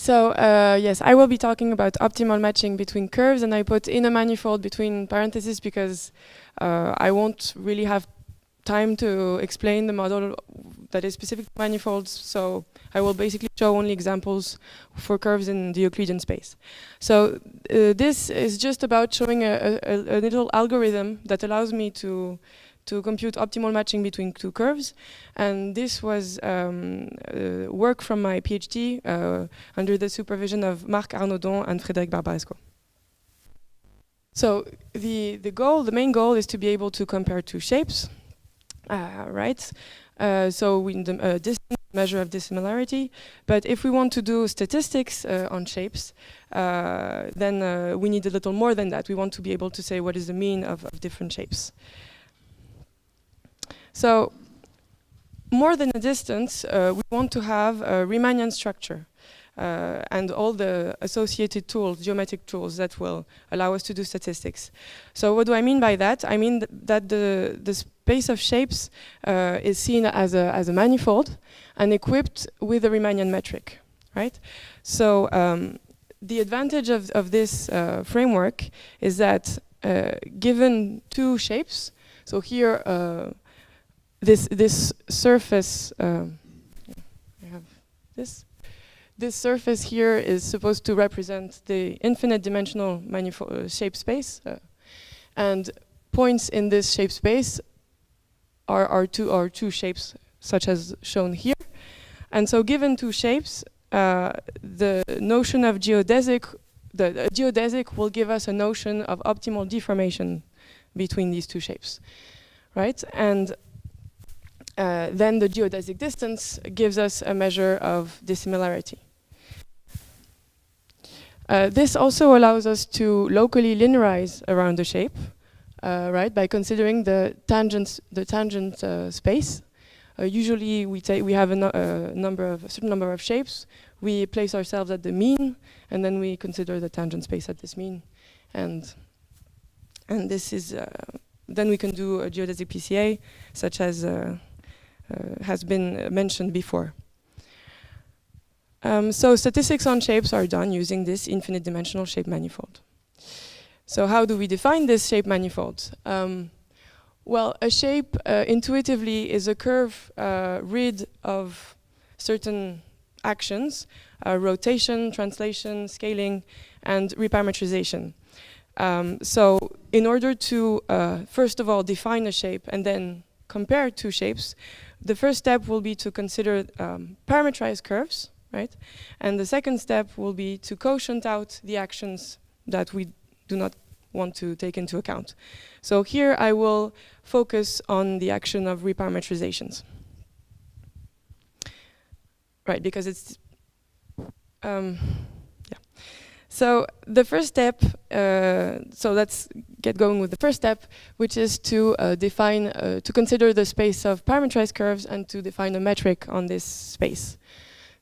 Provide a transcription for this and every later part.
So yes, I will be talking about optimal matching between curves, and I put in a manifold between parentheses because I won't really have time to explain the model that is specific to manifolds, so I will basically show only examples for curves in the Euclidean space. So this is just about showing a little algorithm that allows me to compute optimal matching between two curves, and this was work from my PhD under the supervision of Marc Arnaudon and Frédéric Barbaresco. So the main goal is to be able to compare two shapes, right? So we need a distance measure of dissimilarity, but if we want to do statistics on shapes, then we need a little more than that. We want to be able to say what is the mean of different shapes. So more than a distance, we want to have a Riemannian structure and all the associated tools, geometric tools that will allow us to do statistics. So what do I mean by that? I mean that the space of shapes is seen as a manifold and equipped with a Riemannian metric, right? So the advantage of this framework is that given two shapes, so here this surface, I have this. This surface here is supposed to represent the infinite dimensional shape space, and points in this shape space are two shapes, such as shown here. And so, given two shapes, the notion of geodesic, the geodesic will give us a notion of optimal deformation between these two shapes, right? And then the geodesic distance gives us a measure of dissimilarity. This also allows us to locally linearize around the shape, right? By considering the tangent space. Usually, we have a certain number of shapes. We place ourselves at the mean, and then we consider the tangent space at this mean, and this is then we can do a geodesic PCA, such as has been mentioned before. So statistics on shapes are done using this infinite dimensional shape manifold. So how do we define this shape manifold? Well, a shape intuitively is a curve rid of certain actions, rotation, translation, scaling, and reparametrization. So in order to, first of all, define a shape and then compare two shapes, the first step will be to consider parametrized curves, right? And the second step will be to quotient out the actions that we do not want to take into account. So here I will focus on the action of reparametrizations. Right, because it's, yeah. So the first step, so let's get going with the first step, which is to define, to consider the space of parametrized curves and to define a metric on this space.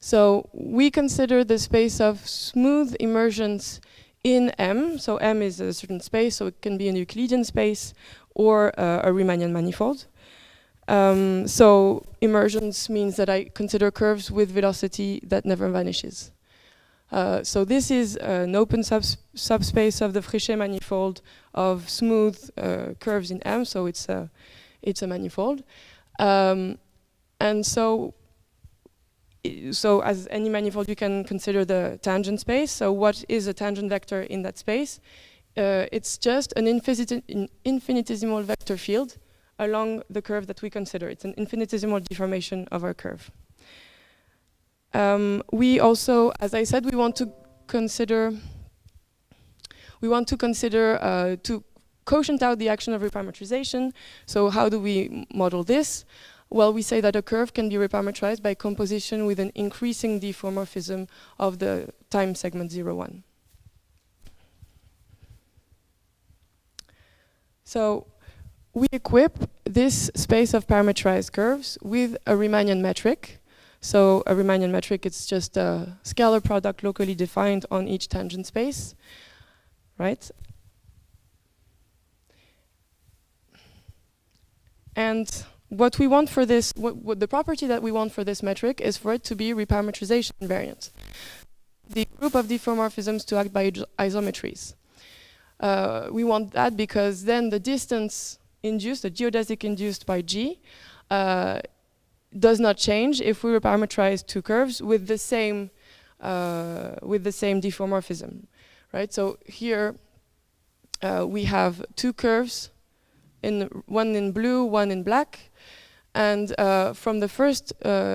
So we consider the space of smooth immersions in M. So M is a certain space, so it can be an Euclidean space or a Riemannian manifold. So immersions means that I consider curves with velocity that never vanishes. So this is an open subspace of the Fréchet manifold of smooth curves in M, so it's a manifold. And so as any manifold, you can consider the tangent space. So what is a tangent vector in that space? It's just an infinitesimal vector field along the curve that we consider. It's an infinitesimal deformation of our curve. We also, as I said, we want to consider to quotient out the action of reparametrization. So how do we model this? Well, we say that a curve can be reparametrized by composition with an increasing diffeomorphism of the time segment 0, 1. So we equip this space of parametrized curves with a Riemannian metric. So a Riemannian metric, it's just a scalar product locally defined on each tangent space, right? And what we want for this, what the property that we want for this metric is for it to be reparametrization invariant. the group of diffeomorphisms to act by isometries. We want that because then the distance induced, the geodesic induced by G, does not change if we reparameterize two curves with the same diffeomorphism, right? So here we have two curves, one in blue, one in black, and from the first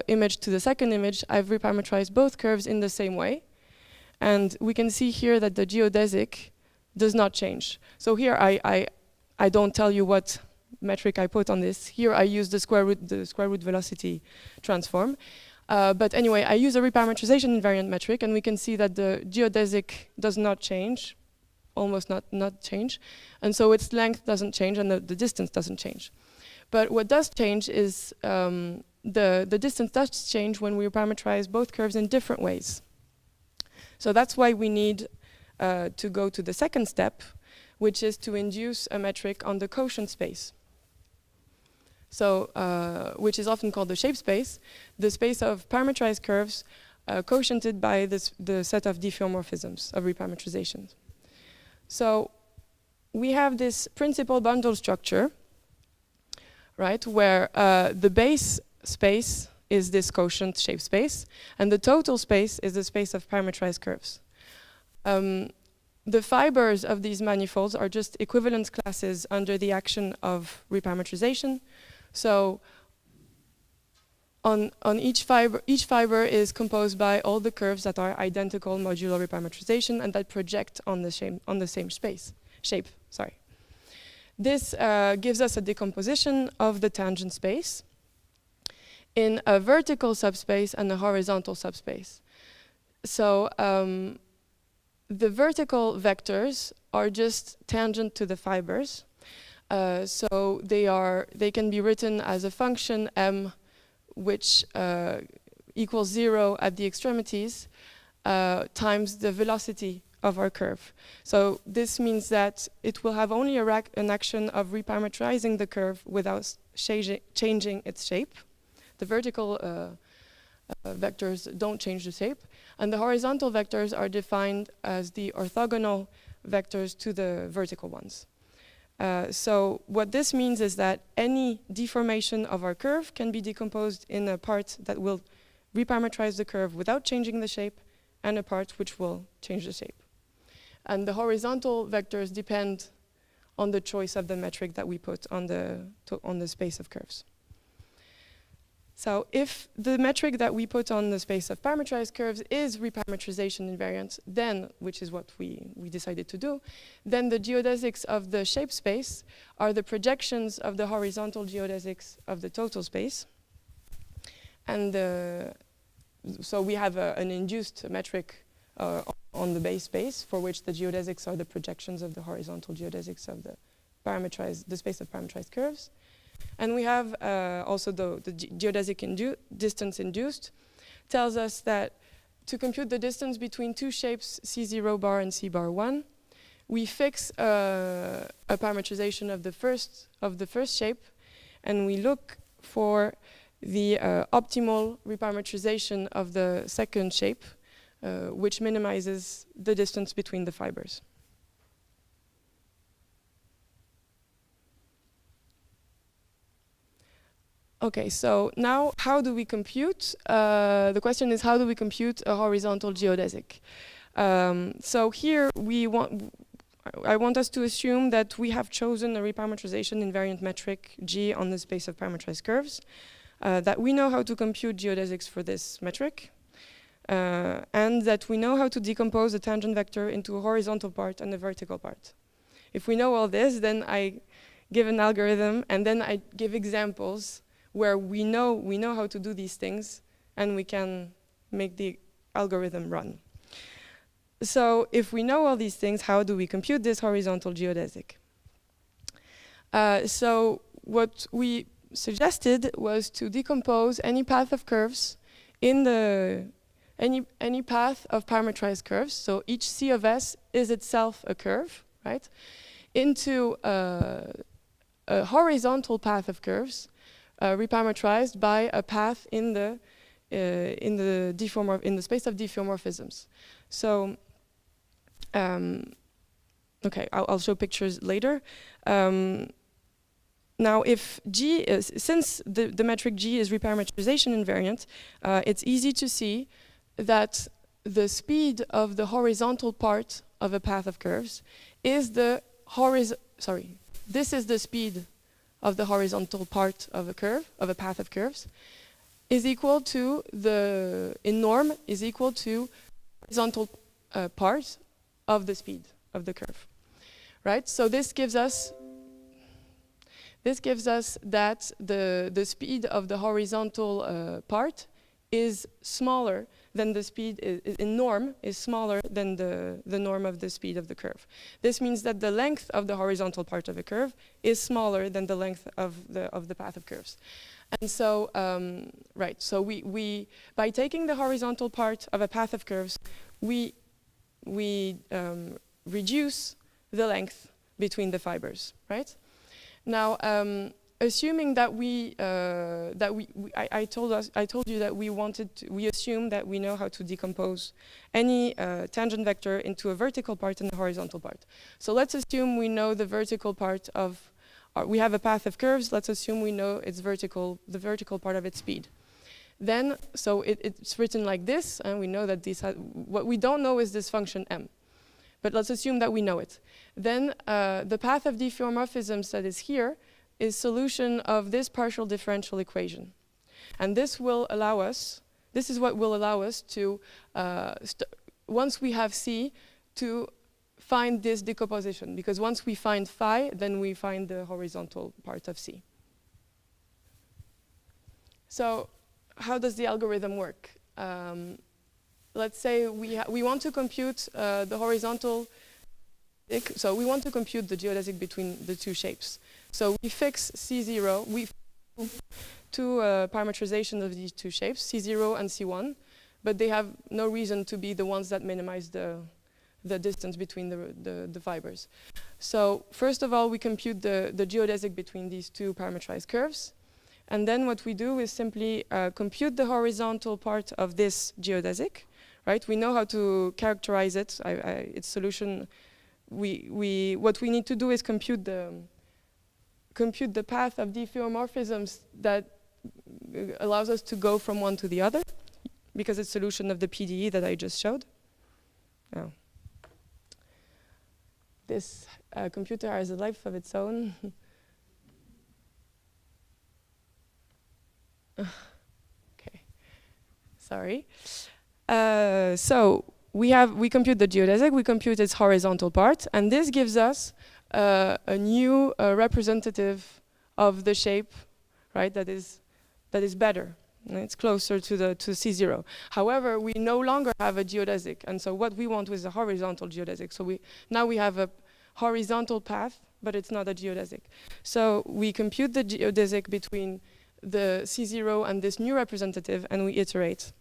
image to the second image, I've reparameterized both curves in the same way, and we can see here that the geodesic does not change. So here I don't tell you what metric I put on this. Here I use the square root velocity transform. But anyway, I use a reparametrization invariant metric, and we can see that the geodesic does not change, almost not change. And so its length doesn't change, and the distance doesn't change. But what does change is the distance does change when we reparameterize both curves in different ways. So that's why we need to go to the second step, which is to induce a metric on the quotient space. So, which is often called the shape space, the space of parametrized curves quotiented by the set of diffeomorphisms of reparametrizations. So we have this principal bundle structure, right, where the base space is this quotient shape space, and the total space is the space of parametrized curves. The fibers of these manifolds are just equivalence classes under the action of reparametrization. So on each fiber is composed by all the curves that are identical modulo reparametrization and that project on the same shape. Sorry. This gives us a decomposition of the tangent space in a vertical subspace and a horizontal subspace. So the vertical vectors are just tangent to the fibers. So they can be written as a function m, which equals 0 at the extremities, times the velocity of our curve. So this means that it will have only an action of reparametrizing the curve without changing its shape. The vertical vectors don't change the shape, and the horizontal vectors are defined as the orthogonal vectors to the vertical ones. So what this means is that any deformation of our curve can be decomposed in a part that will reparametrize the curve without changing the shape, and a part which will change the shape. And the horizontal vectors depend on the choice of the metric that we put on the space of curves. So if the metric that we put on the space of parametrized curves is reparametrization invariant, then, which is what we decided to do, then the geodesics of the shape space are the projections of the horizontal geodesics of the total space. And so we have an induced metric on the base space for which the geodesics are the projections of the horizontal geodesics of the space of parametrized curves. And we have also the geodesic distance induced tells us that to compute the distance between two shapes C0 bar and C bar 1, we fix a parametrization of the first shape, and we look for the optimal reparametrization of the second shape, which minimizes the distance between the fibers. Okay, so now how do we compute? The question is, how do we compute a horizontal geodesic? So here I want us to assume that we have chosen a reparametrization invariant metric G on the space of parametrized curves, that we know how to compute geodesics for this metric, and that we know how to decompose a tangent vector into a horizontal part and a vertical part. If we know all this, then I give an algorithm, and then I give examples where we know how to do these things, and we can make the algorithm run. So if we know all these things, how do we compute this horizontal geodesic? So what we suggested was to decompose any path of curves in any path of parametrized curves. So each C of S is itself a curve, right? Into a horizontal path of curves, reparametrized by a path in the in the space of diffeomorphisms. So, okay, I'll show pictures later. Now, if G is, since the metric G is reparametrization invariant, it's easy to see that the speed of the horizontal part of a path of curves is the this is the speed of the horizontal part of a curve, of a path of curves, is equal to in norm, is equal to horizontal part of the speed of the curve, right? So this gives us that the speed of the horizontal part is smaller than the speed in norm is smaller than the norm of the speed of the curve. This means that the length of the horizontal part of a curve is smaller than the length of the path of curves. And so, right, so we by taking the horizontal part of a path of curves, we reduce the length between the fibers, right? Now, assuming that I told you that we assume that we know how to decompose any tangent vector into a vertical part and a horizontal part. So let's assume we know the vertical part of, we have a path of curves, let's assume we know its vertical, the vertical part of its speed. Then, so it's written like this, and we know that what we don't know is this function m. But let's assume that we know it. Then the path of diffeomorphisms that is here is solution of this partial differential equation. And this will allow us, this is what will allow us to, once we have C, to find this decomposition. Because once we find phi, then we find the horizontal part of C. So how does the algorithm work? Let's say we want to compute the horizontal, so we want to compute the geodesic between the two shapes. So we fix C0, we two parameterizations of these two shapes, C0 and C1, but they have no reason to be the ones that minimize the distance between the fibers. So first of all, we compute the geodesic between these two parameterized curves. And then what we do is simply compute the horizontal part of this geodesic, right? We know how to characterize it, its solution. What we need to do is compute the path of diffeomorphisms that allows us to go from one to the other, because it's solution of the PDE that I just showed. Oh. This computer has a life of its own. Okay, sorry. So we compute the geodesic, we compute its horizontal part, and this gives us a new representative of the shape, right? That is better. And it's closer to C0. However, we no longer have a geodesic, and so what we want is a horizontal geodesic. So now we have a horizontal path, but it's not a geodesic. So we compute the geodesic between the C0 and this new representative, and we iterate.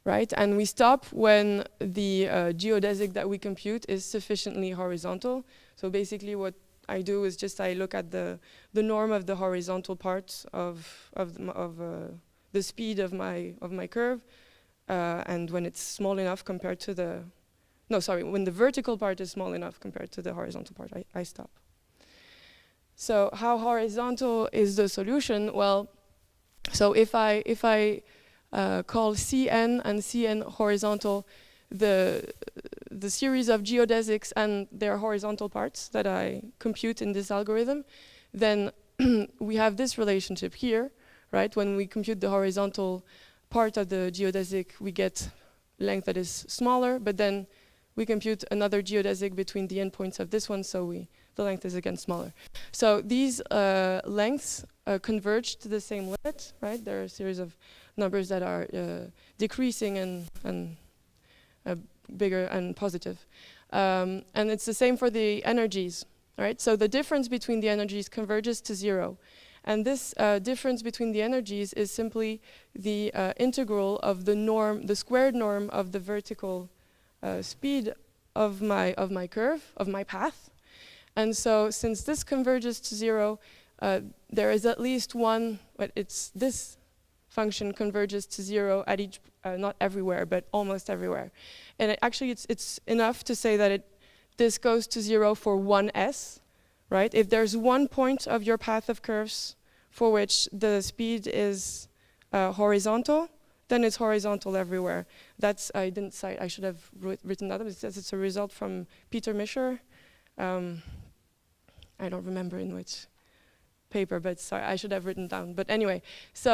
Right, and we stop when the geodesic that we compute is sufficiently horizontal. So basically, what I do is just I look at the norm of the horizontal part of the speed of my curve, and when it's small enough compared to when the vertical part is small enough compared to the horizontal part, I stop. So how horizontal is the solution? Well, so if I call Cn and Cn horizontal the series of geodesics and their horizontal parts that I compute in this algorithm, then we have this relationship here, right? When we compute the horizontal part of the geodesic, we get length that is smaller, but then we compute another geodesic between the endpoints of this one, so the length is again smaller. So these lengths converge to the same limit, right? There are a series of numbers that are decreasing and bigger and positive. And it's the same for the energies, right? So the difference between the energies converges to 0. And this difference between the energies is simply the integral of the norm, the squared norm of the vertical speed of my curve, of my path. And so since this converges to 0, there is at least one, but it's this function converges to 0 at each, not everywhere, but almost everywhere. And actually, it's enough to say that this goes to 0 for one S, right? If there's one point of your path of curves for which the speed is horizontal, then it's horizontal everywhere. That's, I didn't cite, I should have written that up. It says it's a result from Peter Mischer. I don't remember in which paper, but sorry, I should have written down. But anyway, so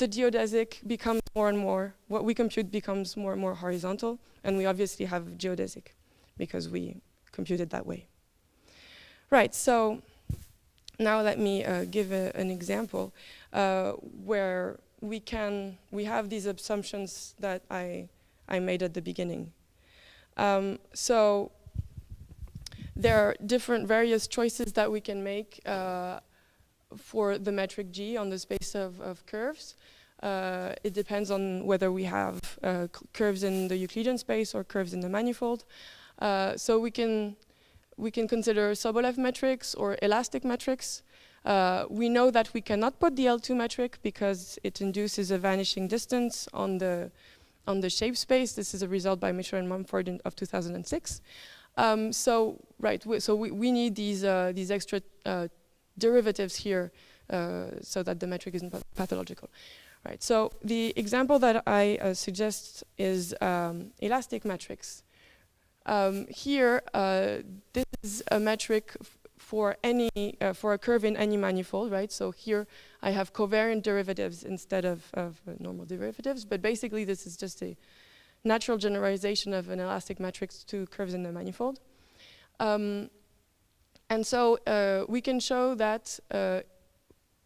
the geodesic becomes more and more, what we compute becomes more and more horizontal, and we obviously have geodesic because we compute it that way. Right, so now let me give an example where we have these assumptions that I made at the beginning. So there are different various choices that we can make for the metric G on the space of curves. It depends on whether we have curves in the Euclidean space or curves in the manifold. So we can consider Sobolev metrics or elastic metrics. We know that we cannot put the L2 metric because it induces a vanishing distance on the shape space. This is a result by Mischer and Mumford of 2006. So we need these extra derivatives here so that the metric isn't pathological. Right. So the example that I suggest is elastic metrics. Here, this is a metric for a curve in any manifold, right? So here I have covariant derivatives instead of normal derivatives, but basically this is just a natural generalization of an elastic metric to curves in the manifold. And so we can show that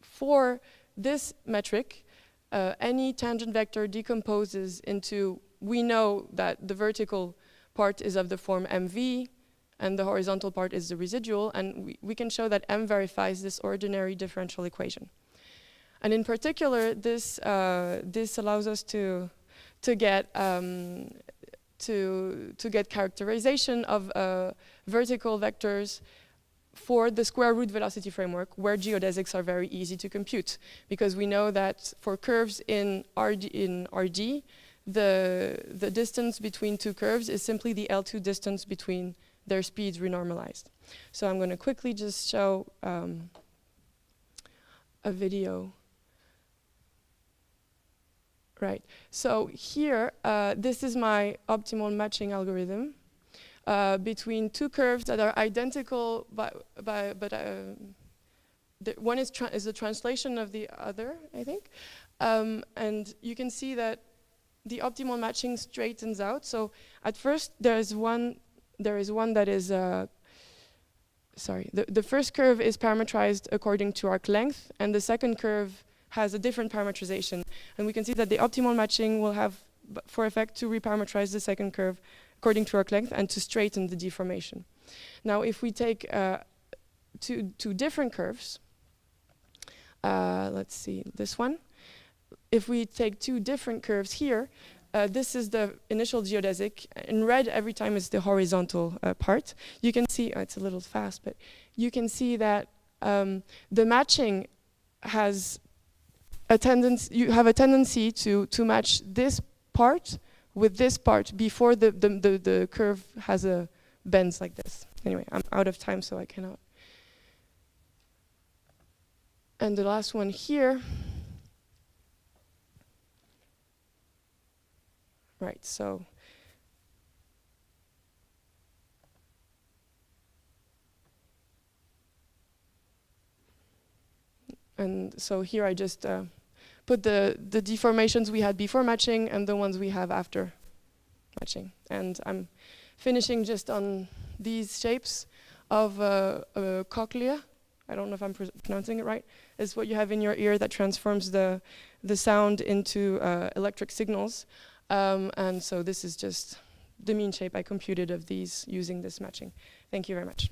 for this metric, any tangent vector decomposes into, we know that the vertical part is of the form mv, and the horizontal part is the residual, and we can show that M verifies this ordinary differential equation. And in particular, this allows us to get characterization of vertical vectors for the square root velocity framework, where geodesics are very easy to compute, because we know that for curves in RD, the distance between two curves is simply the L2 distance between their speeds renormalized. So I'm going to quickly just show a video. Right. So here, this is my optimal matching algorithm between two curves that are identical, but one is a translation of the other, I think. And you can see that the optimal matching straightens out. So at first, there is one that is, the first curve is parametrized according to arc length, and the second curve has a different parametrization. And we can see that the optimal matching will have for effect to reparametrize the second curve according to arc length and to straighten the deformation. Now, if we take two different curves, let's see, this one. If we take two different curves here, this is the initial geodesic. In red, every time it's the horizontal part. You can see, it's a little fast, but you can see that the matching has a tendency, you have a tendency to match this part with this part before the curve has a bends like this. Anyway, I'm out of time, so I cannot. And the last one here. Right, so and so here I just put the deformations we had before matching and the ones we have after matching. And I'm finishing just on these shapes of a cochlea. I don't know if I'm pronouncing it right. It's what you have in your ear that transforms the sound into electric signals. And so this is just the mean shape I computed of these using this matching. Thank you very much.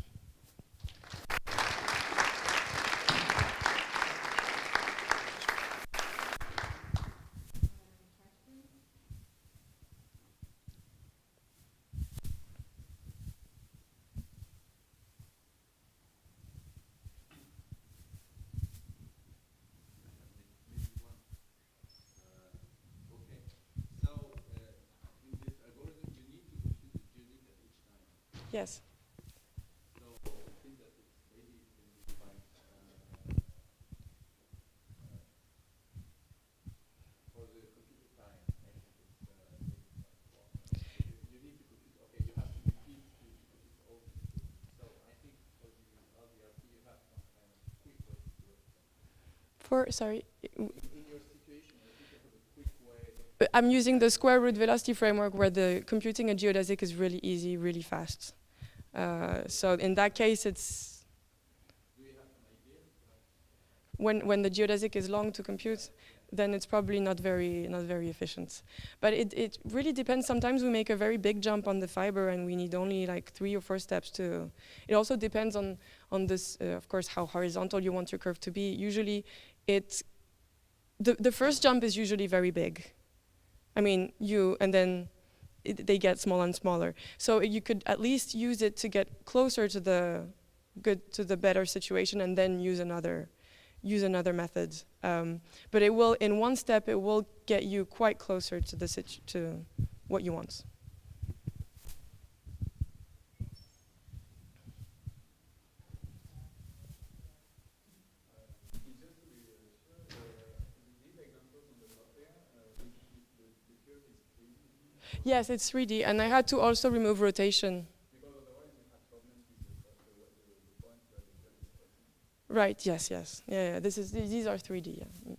Yes. For, sorry, I'm using the square root velocity framework where the computing a geodesic is really easy, really fast. So in that case, it's when the geodesic is long to compute, then it's probably not very efficient. But it really depends. Sometimes we make a very big jump on the fiber, and we need only like 3 or 4 steps to. It also depends on this, of course, how horizontal you want your curve to be. Usually, the first jump is usually very big. I mean, and then they get smaller and smaller. So you could at least use it to get closer to the better situation, and then use another method. But it will, in one step, it will get you quite closer to to what you want. Yes, it's 3D, and I had to also remove rotation. Right. Yes. Yes. Yeah. Yeah. These are 3D. Yeah.